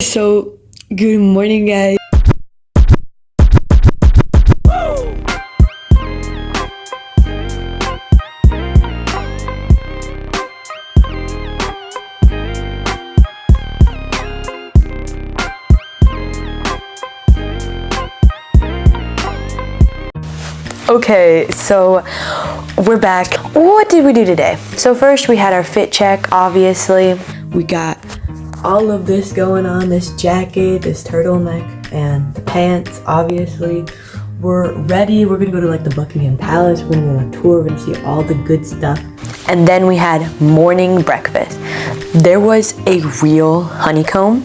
So, good morning, guys. Okay, so we're back. What did we do today? So first we had our fit check, obviously. We got all of this going on, this jacket, this turtleneck, and the pants, obviously. We're ready. We're gonna go to like the Buckingham Palace. We're gonna go on a tour. We're gonna see all the good stuff. And then we had morning breakfast. There was a real honeycomb.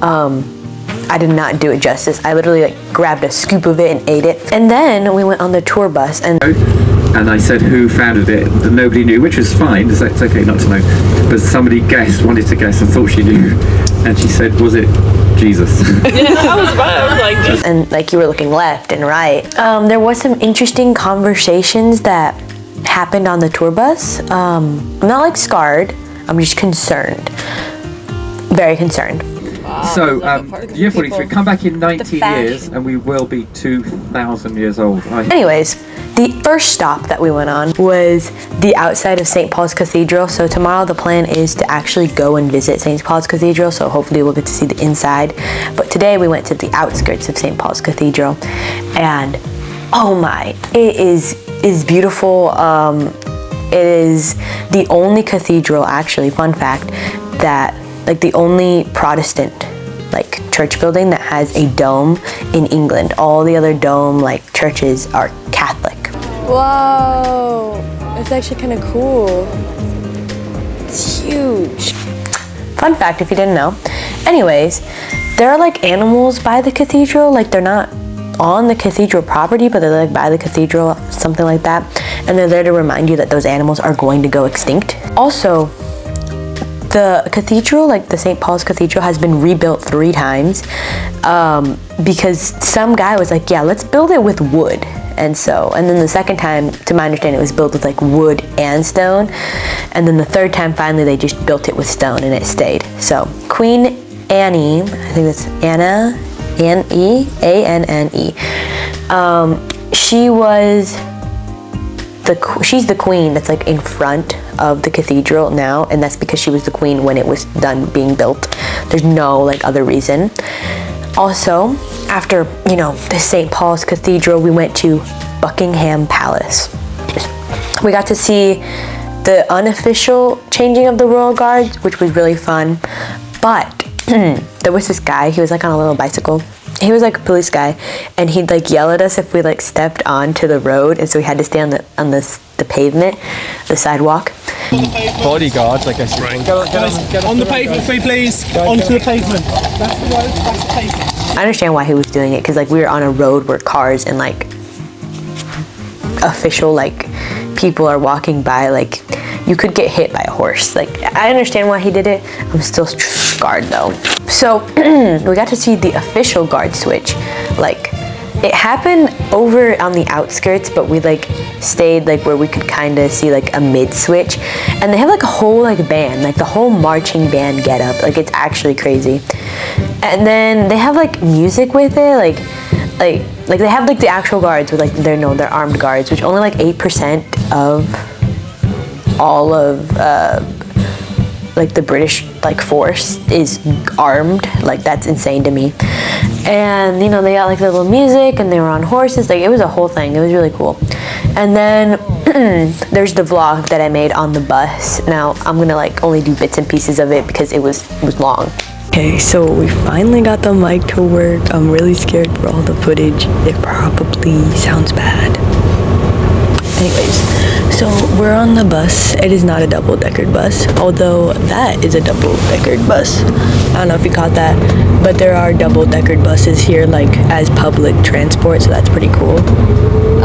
I did not do it justice. I literally like grabbed a scoop of it and ate it. And then we went on the tour bus and I said who founded it, and nobody knew, which was fine. It's okay not to know. But somebody wanted to guess and thought she knew. And she said, was it Jesus? Yeah, I was like, and like you were looking left and right. There was some interesting conversations that happened on the tour bus. I'm not like scarred, I'm just concerned. Very concerned. So, year 43, come back in 19 years and we will be 2,000 years old. Anyways, the first stop that we went on was the outside of St. Paul's Cathedral. So tomorrow the plan is to actually go and visit St. Paul's Cathedral. So hopefully we'll get to see the inside. But today we went to the outskirts of St. Paul's Cathedral. And oh my, it is beautiful. It is the only cathedral, actually, fun fact, that like the only Protestant like church building that has a dome in England. All the other dome like churches are Catholic. whoa, it's actually kind of cool. It's huge. Fun fact if you didn't know. Anyways, there are like animals by the cathedral, like they're not on the cathedral property, but they're like by the cathedral, something like that. And they're there to remind you that those animals are going to go extinct. Also, the cathedral, like the St. Paul's Cathedral, has been rebuilt 3 times because some guy was like, yeah, let's build it with wood. And then the second time, to my understanding, it was built with like wood and stone. And then the third time, finally, they just built it with stone and it stayed. So Queen Anne, I think that's Anna, Anne-E, A-N-N-E. She's the queen that's like in front of the cathedral now, and that's because she was the queen when it was done being built. There's no like other reason. Also, after the St. Paul's Cathedral, we went to Buckingham Palace. We got to see the unofficial changing of the royal guards, which was really fun. But there was this guy, he was like on a little bicycle. He was like a police guy, and he'd like yell at us if we like stepped onto the road, and so we had to stay on the pavement, the sidewalk. Bodyguards, I guess. Right. Get on the pavement, free please. Onto the pavement. That's the road. That's the pavement. I understand why he was doing it, because like we were on a road where cars and like official like people are walking by, like you could get hit by a horse. Like I understand why he did it. I'm still scarred though. So we got to see the official guard switch. Like it happened over on the outskirts, but we like stayed like where we could kind of see like a mid switch, and they have like a whole like band, like the whole marching band get up. Like it's actually crazy. And then they have like music with it, like they have like the actual guards with like they're armed guards, which only like 8% of all of like the British like force is armed. Like that's insane to me. And they got like the little music, and they were on horses. Like it was a whole thing. It was really cool. And then there's the vlog that I made on the bus. Now I'm gonna like only do bits and pieces of it because it was long. Okay, so we finally got the mic to work. I'm really scared for all the footage. It probably sounds bad. Anyways, so we're on the bus. It is not a double-deckered bus, although that is a double-deckered bus. I don't know if you caught that, but there are double-deckered buses here, like as public transport, so that's pretty cool.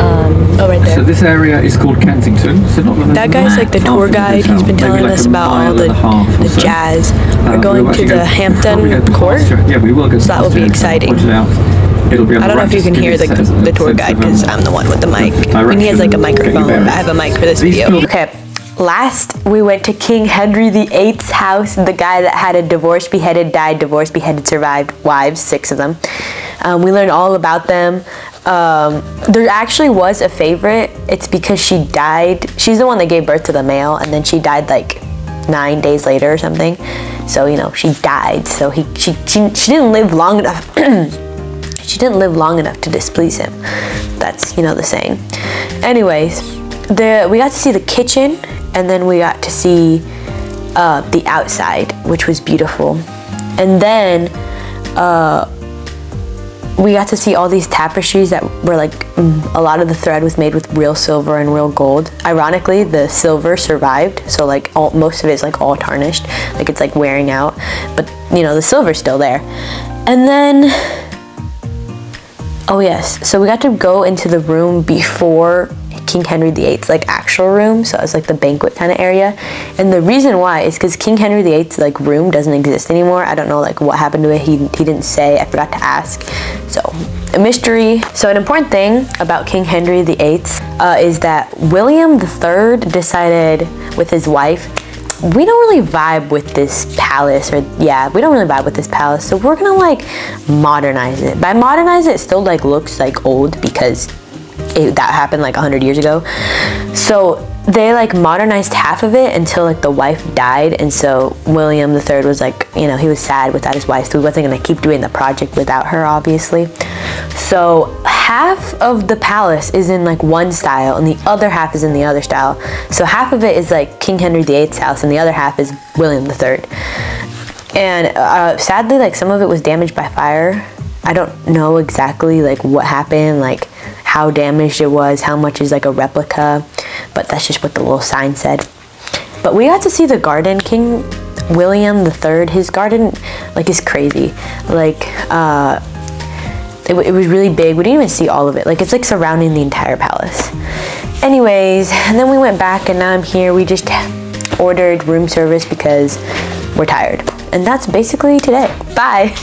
Oh, right there. So this area is called Kensington. So not that guy's like the tour guide. He's been telling us about all the jazz. We're going to the Hampton Court, yeah, we will go. so that will be exciting. I don't know if you can hear the tour guide because I'm the one with the mic. I mean, he has like a microphone. I have a mic for this video. Okay, last we went to King Henry VIII's house, the guy that had a divorced, beheaded, died, divorced, beheaded, survived wives, 6 of them. We learned all about them. There actually was a favorite. It's because she died. She's the one that gave birth to the male, and then she died like 9 days later or something. So, you know, she died. So she didn't live long enough. She didn't live long enough to displease him. That's, you know, the saying. Anyways, we got to see the kitchen, and then we got to see the outside, which was beautiful. And then we got to see all these tapestries that were like, a lot of the thread was made with real silver and real gold. Ironically, the silver survived, so like most of it is like all tarnished, like it's like wearing out, but you know, the silver's still there. And then, oh yes, so we got to go into the room before King Henry VIII's like actual room, so it's like the banquet kind of area. And the reason why is because King Henry VIII's like room doesn't exist anymore. I don't know like what happened to it. He didn't say. I forgot to ask, so a mystery. So an important thing about King Henry VIII is that William III decided with his wife, we don't really vibe with this palace, or yeah, we don't really vibe with this palace, so we're gonna like modernize it. By modernize it, it still like looks like old because that happened like 100 years ago. So they like modernized half of it until like the wife died, and so William III was like, you know, he was sad without his wife, so he wasn't gonna keep doing the project without her, obviously. So half of the palace is in like one style and the other half is in the other style. So half of it is like King Henry VIII's house and the other half is William III. And sadly, like some of it was damaged by fire. I don't know exactly like what happened, like how damaged it was, how much is like a replica, but that's just what the little sign said. But we got to see the garden. King William III, his garden like is crazy. Like it was really big. We didn't even see all of it. Like it's like surrounding the entire palace. Anyways, and then we went back and now I'm here. We just ordered room service because we're tired. And that's basically today. Bye.